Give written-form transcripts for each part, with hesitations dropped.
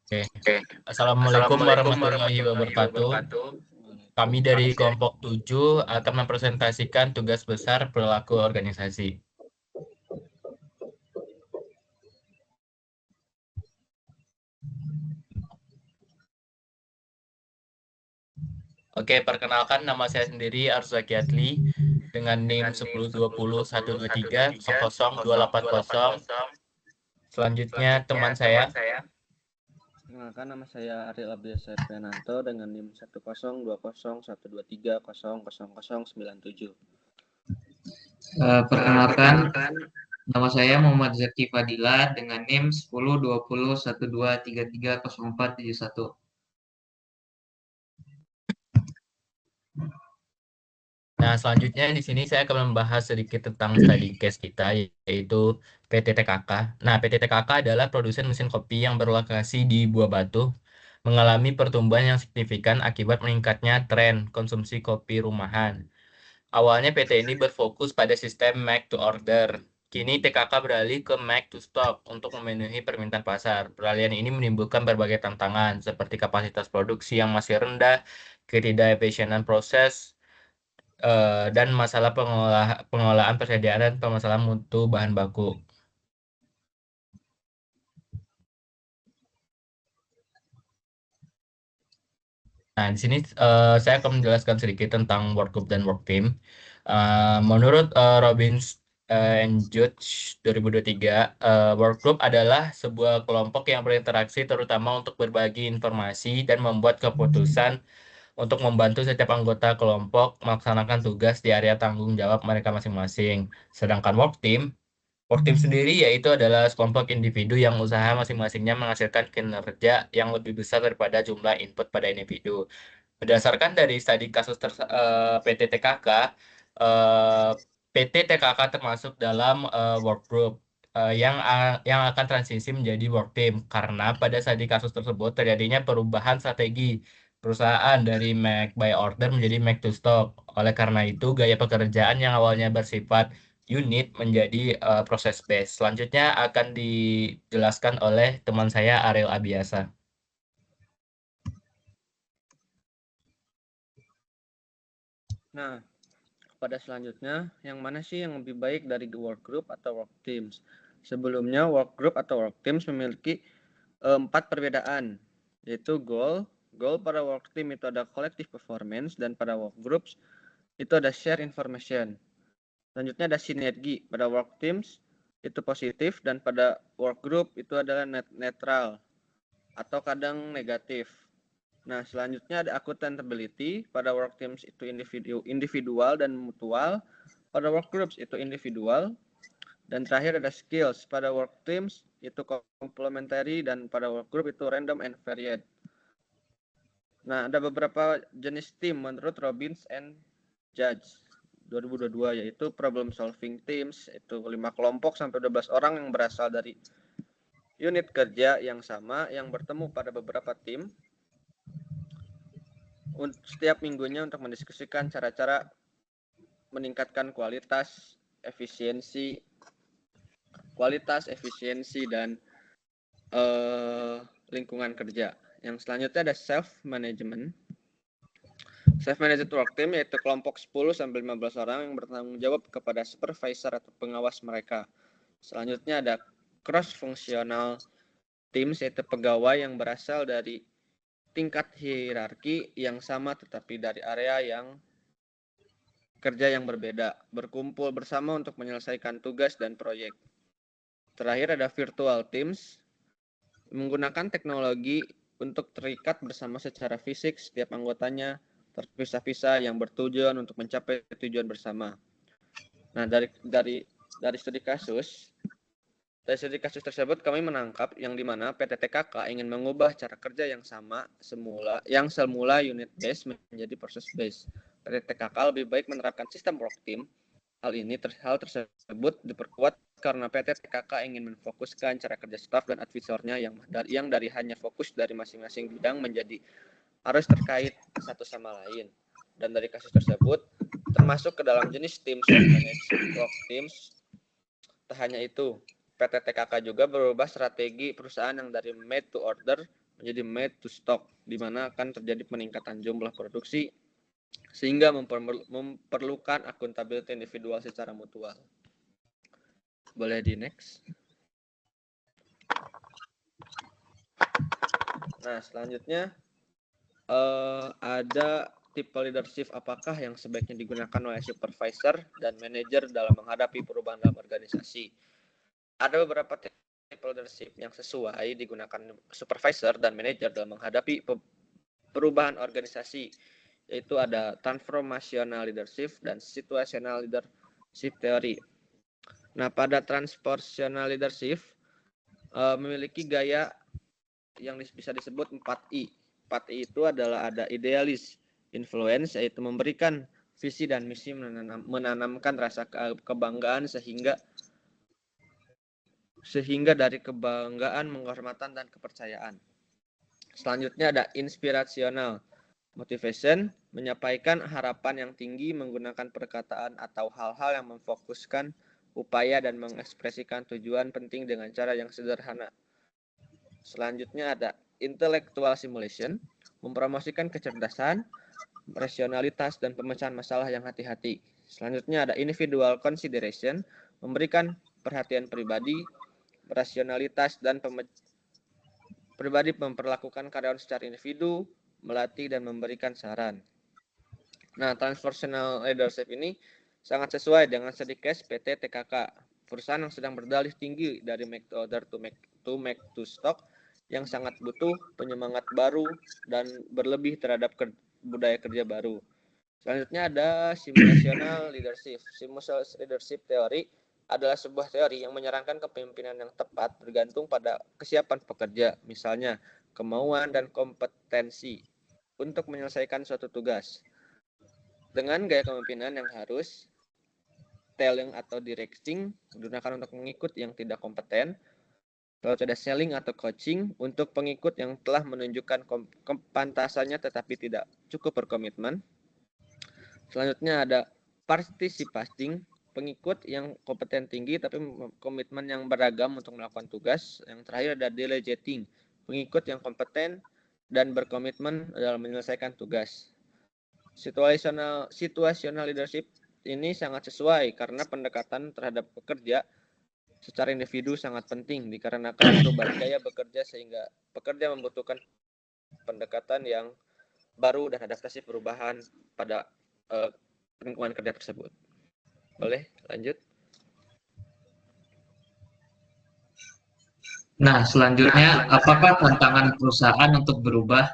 Oke. Oke. Assalamualaikum Assalamualaikum warahmatullahi warahmatullahi wabarakatuh. wabarakatuh. Kami dari Kami dari kelompok 7 akan mempresentasikan tugas besar perilaku organisasi. Oke, perkenalkan nama saya sendiri Arzu Zakiatli dengan NIM dengan NIM 10201213002800. 1020 Selanjutnya Selanjutnya teman saya. teman saya. Perkenalkan, nama saya Ariel Abdiasa Priananto dengan NIM 1020123027. Perkenalkan, Perkenalkan, nama saya Muhammad Zaki Fadila dengan NIM 102012330471. Nah, selanjutnya di sini saya akan membahas sedikit tentang study case kita, yaitu PT TKK. Nah, PT TKK adalah produsen mesin kopi yang berlokasi di Buah Batu, mengalami pertumbuhan yang signifikan akibat meningkatnya tren konsumsi kopi rumahan. Awalnya PT ini berfokus pada sistem make to order. Kini TKK beralih ke make to stock untuk memenuhi permintaan pasar. Peralihan ini menimbulkan berbagai tantangan, seperti kapasitas produksi yang masih rendah, ketidakefisienan proses, dan masalah pengolahan persediaan dan permasalahan mutu bahan baku. Nah, di sini saya akan menjelaskan sedikit tentang work group dan work team. Menurut Robbins and Judge 2023, work group adalah sebuah kelompok yang berinteraksi terutama untuk berbagi informasi dan membuat keputusan untuk membantu setiap anggota kelompok melaksanakan tugas di area tanggung jawab mereka masing-masing. Sedangkan work team sendiri yaitu adalah sekelompok individu yang usaha masing-masingnya menghasilkan kinerja yang lebih besar daripada jumlah input pada individu. Berdasarkan dari studi kasus PT TKK, eh, PT TKK termasuk dalam work group yang akan transisi menjadi work team karena pada studi kasus tersebut terjadinya perubahan strategi perusahaan dari make by order menjadi make to stock. Oleh karena itu, gaya pekerjaan yang awalnya bersifat unit menjadi proses base. Selanjutnya akan dijelaskan oleh teman saya Ariel Abiasa. nah, pada selanjutnya, yang mana sih yang lebih baik dari work group atau work teams? Sebelumnya, work group atau work teams memiliki 4 perbedaan, yaitu goal pada work team itu ada collective performance, dan pada work groups itu ada share information. Selanjutnya ada sinergi, pada work teams itu positif, dan pada work group itu adalah netral atau kadang negatif. Nah, selanjutnya ada accountability, pada work teams itu individual dan mutual, pada work groups itu individual, dan terakhir ada skills, pada work teams itu complementary, dan pada work group itu random and varied. Nah, ada beberapa jenis tim menurut Robbins and Judge 2022, yaitu problem solving teams, itu 5 kelompok sampai 12 orang yang berasal dari unit kerja yang sama yang bertemu pada beberapa tim setiap minggunya untuk mendiskusikan cara-cara meningkatkan kualitas, efisiensi, dan lingkungan kerja. Yang selanjutnya ada self-management. Self-managed work team yaitu kelompok 10-15 orang yang bertanggung jawab kepada supervisor atau pengawas mereka. Selanjutnya ada cross-functional teams yaitu pegawai yang berasal dari tingkat hierarki yang sama tetapi dari area yang kerja yang berbeda, berkumpul bersama untuk menyelesaikan tugas dan proyek. Terakhir ada virtual teams, menggunakan teknologi untuk terikat bersama secara fisik setiap anggotanya terpisah-pisah yang bertujuan untuk mencapai tujuan bersama. Nah, dari studi kasus tersebut kami menangkap yang dimana PT TKK ingin mengubah cara kerja yang semula unit base menjadi process base. PT TKK lebih baik menerapkan sistem work team. Hal tersebut diperkuat karena PT TKK ingin memfokuskan cara kerja staf dan advisornya yang dari hanya fokus dari masing-masing bidang menjadi harus terkait satu sama lain. Dan dari kasus tersebut termasuk ke dalam jenis tim self-managed work teams. Tak hanya itu, PT TKK juga berubah strategi perusahaan yang dari made to order menjadi made to stock, di mana akan terjadi peningkatan jumlah produksi sehingga memerlukan akuntabilitas individual secara mutual. Boleh di next. Nah, selanjutnya ada tipe leadership apakah yang sebaiknya digunakan oleh supervisor dan manajer dalam menghadapi perubahan dalam organisasi. Ada beberapa tipe leadership yang sesuai digunakan supervisor dan manajer dalam menghadapi perubahan organisasi, yaitu ada transformational leadership dan situational leadership theory. Nah, pada transformational leadership memiliki gaya yang bisa disebut 4I. 4I itu adalah ada idealis, influence, yaitu memberikan visi dan misi, menanamkan rasa kebanggaan sehingga dari kebanggaan, penghormatan, dan kepercayaan. Selanjutnya ada inspirational, motivation, menyampaikan harapan yang tinggi menggunakan perkataan atau hal-hal yang memfokuskan upaya dan mengekspresikan tujuan penting dengan cara yang sederhana. Selanjutnya ada intellectual simulation, mempromosikan kecerdasan, rasionalitas, dan pemecahan masalah yang hati-hati. Selanjutnya ada individual consideration, memberikan perhatian pribadi, rasionalitas, dan pribadi memperlakukan karyawan secara individu, melatih dan memberikan saran. Nah, transformational leadership ini sangat sesuai dengan studi case PT TKK, perusahaan yang sedang berdalih tinggi dari make to order to make to stock, yang sangat butuh penyemangat baru dan berlebih terhadap budaya kerja baru. Selanjutnya ada simulational leadership. Simulational leadership teori adalah sebuah teori yang menyarankan kepemimpinan yang tepat bergantung pada kesiapan pekerja, misalnya kemauan dan kompetensi untuk menyelesaikan suatu tugas. Dengan gaya kepemimpinan yang harus telling atau directing digunakan untuk mengikut yang tidak kompeten. Lalu ada selling atau coaching untuk pengikut yang telah menunjukkan kepantasannya tetapi tidak cukup berkomitmen. Selanjutnya ada participating, pengikut yang kompeten tinggi tapi komitmen yang beragam untuk melakukan tugas. Yang terakhir ada delegating, pengikut yang kompeten dan berkomitmen dalam menyelesaikan tugas. Situational leadership ini sangat sesuai karena pendekatan terhadap pekerja secara individu sangat penting dikarenakan perubahan gaya bekerja sehingga pekerja membutuhkan pendekatan yang baru dan adaptasi perubahan pada lingkungan kerja tersebut. Boleh lanjut? Nah, selanjutnya, apakah tantangan perusahaan untuk berubah?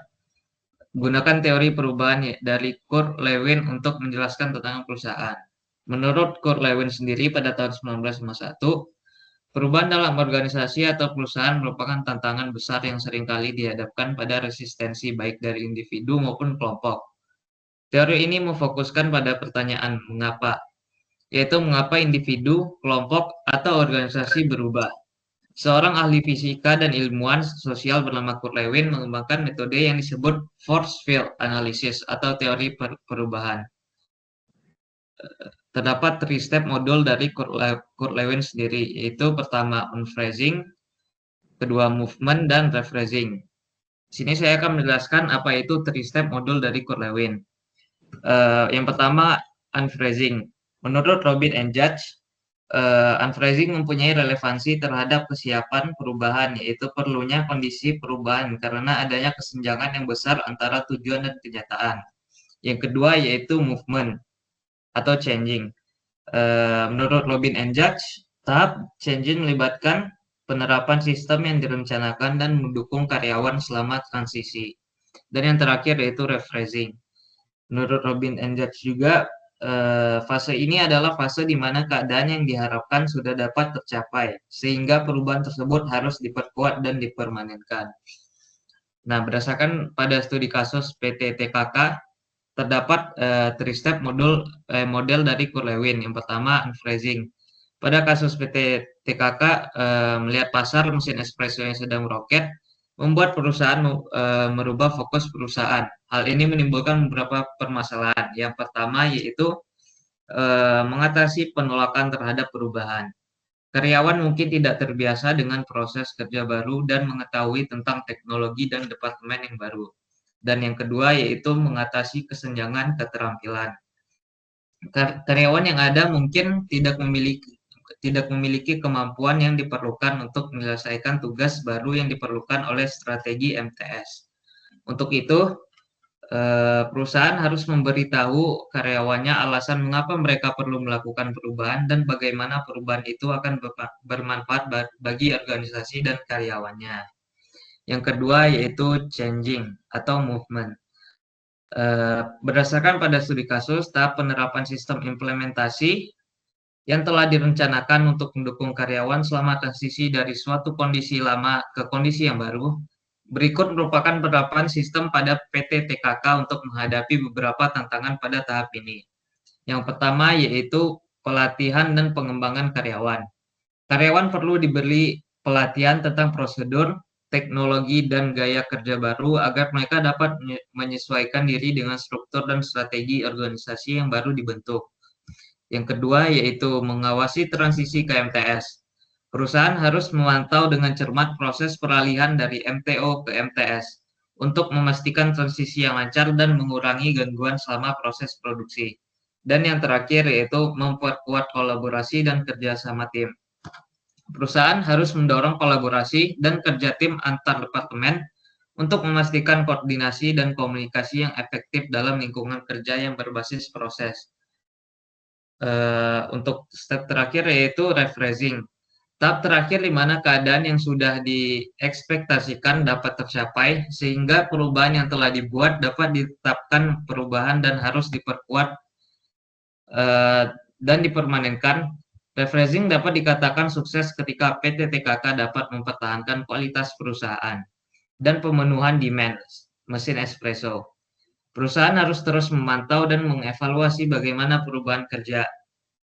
Gunakan teori perubahan dari Kurt Lewin untuk menjelaskan tantangan perusahaan. Menurut Kurt Lewin sendiri pada tahun 1951, perubahan dalam organisasi atau perusahaan merupakan tantangan besar yang seringkali dihadapkan pada resistensi baik dari individu maupun kelompok. Teori ini memfokuskan pada pertanyaan mengapa, yaitu mengapa individu, kelompok, atau organisasi berubah. Seorang ahli fisika dan ilmuwan sosial bernama Kurt Lewin mengembangkan metode yang disebut force field analysis atau teori perubahan. Terdapat 3-step modul dari Kurt Lewin sendiri, yaitu pertama unphrasing, kedua movement, dan rephrasing. Di sini saya akan menjelaskan apa itu 3-step modul dari Kurt Lewin. Yang pertama, unphrasing. Menurut Robin and Judge, unphrasing mempunyai relevansi terhadap kesiapan perubahan, yaitu perlunya kondisi perubahan karena adanya kesenjangan yang besar antara tujuan dan kenyataan. Yang kedua yaitu movement atau changing. Menurut Robin and Judge, tahap changing melibatkan penerapan sistem yang direncanakan dan mendukung karyawan selama transisi. Dan yang terakhir yaitu rephrasing. Menurut Robin and Judge juga, fase ini adalah fase di mana keadaan yang diharapkan sudah dapat tercapai, sehingga perubahan tersebut harus diperkuat dan dipermanenkan. Nah, berdasarkan pada studi kasus PT TKK, terdapat 3-step model dari Kurt Lewin. Yang pertama, unphrasing. Pada kasus PT TKK, melihat pasar mesin espresso yang sedang meroket, membuat perusahaan merubah fokus perusahaan. Hal ini menimbulkan beberapa permasalahan. Yang pertama yaitu mengatasi penolakan terhadap perubahan. Karyawan mungkin tidak terbiasa dengan proses kerja baru dan mengetahui tentang teknologi dan departemen yang baru. Dan yang kedua yaitu mengatasi kesenjangan keterampilan. Karyawan yang ada mungkin tidak memiliki kemampuan yang diperlukan untuk menyelesaikan tugas baru yang diperlukan oleh strategi MTS. Untuk itu, perusahaan harus memberitahu karyawannya alasan mengapa mereka perlu melakukan perubahan dan bagaimana perubahan itu akan bermanfaat bagi organisasi dan karyawannya. Yang kedua yaitu changing atau movement. Berdasarkan pada studi kasus, tahap penerapan sistem implementasi yang telah direncanakan untuk mendukung karyawan selama transisi dari suatu kondisi lama ke kondisi yang baru. Berikut merupakan penerapan sistem pada PT TKK untuk menghadapi beberapa tantangan pada tahap ini. Yang pertama yaitu pelatihan dan pengembangan karyawan. Karyawan perlu diberi pelatihan tentang prosedur, teknologi, dan gaya kerja baru agar mereka dapat menyesuaikan diri dengan struktur dan strategi organisasi yang baru dibentuk. Yang kedua yaitu mengawasi transisi ke MTS. Perusahaan harus memantau dengan cermat proses peralihan dari MTO ke MTS untuk memastikan transisi yang lancar dan mengurangi gangguan selama proses produksi. Dan yang terakhir yaitu memperkuat kolaborasi dan kerjasama tim. Perusahaan harus mendorong kolaborasi dan kerja tim antar departemen untuk memastikan koordinasi dan komunikasi yang efektif dalam lingkungan kerja yang berbasis proses. Untuk step terakhir yaitu rephrasing. Tahap terakhir di mana keadaan yang sudah diekspektasikan dapat tercapai sehingga perubahan yang telah dibuat dapat ditetapkan perubahan dan harus diperkuat dan dipermanenkan. Rephrasing dapat dikatakan sukses ketika PT TKK dapat mempertahankan kualitas perusahaan dan pemenuhan demand mesin espresso. Perusahaan harus terus memantau dan mengevaluasi bagaimana perubahan kerja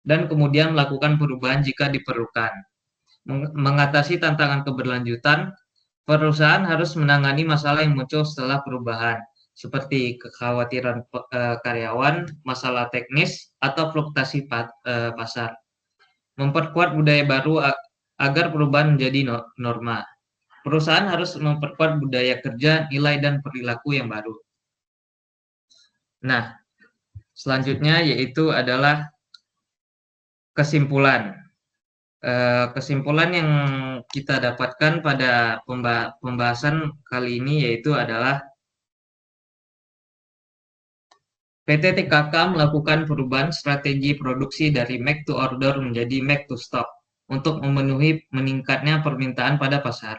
dan kemudian melakukan perubahan jika diperlukan. Mengatasi tantangan keberlanjutan, perusahaan harus menangani masalah yang muncul setelah perubahan, seperti kekhawatiran karyawan, masalah teknis, atau fluktuasi pasar. Memperkuat budaya baru agar perubahan menjadi norma. Perusahaan harus memperkuat budaya kerja, nilai, dan perilaku yang baru. Nah, selanjutnya yaitu adalah kesimpulan. Kesimpulan yang kita dapatkan pada pembahasan kali ini yaitu adalah PT TKK melakukan perubahan strategi produksi dari make to order menjadi make to stock untuk memenuhi meningkatnya permintaan pada pasar.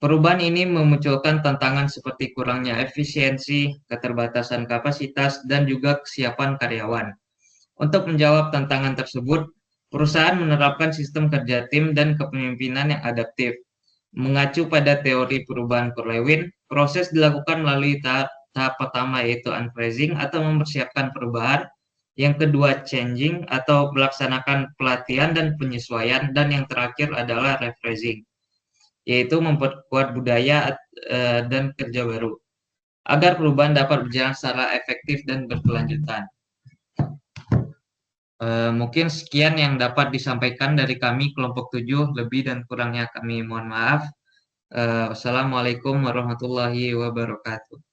Perubahan ini memunculkan tantangan seperti kurangnya efisiensi, keterbatasan kapasitas, dan juga kesiapan karyawan. Untuk menjawab tantangan tersebut, perusahaan menerapkan sistem kerja tim dan kepemimpinan yang adaptif. Mengacu pada teori perubahan Kurlewin, proses dilakukan melalui tahap pertama yaitu unphrasing atau mempersiapkan perubahan, yang kedua changing atau melaksanakan pelatihan dan penyesuaian, dan yang terakhir adalah rephrasing, yaitu memperkuat budaya dan kerja baru agar perubahan dapat berjalan secara efektif dan berkelanjutan. Mungkin sekian yang dapat disampaikan dari kami kelompok 7, lebih dan kurangnya kami mohon maaf. Wassalamualaikum warahmatullahi wabarakatuh.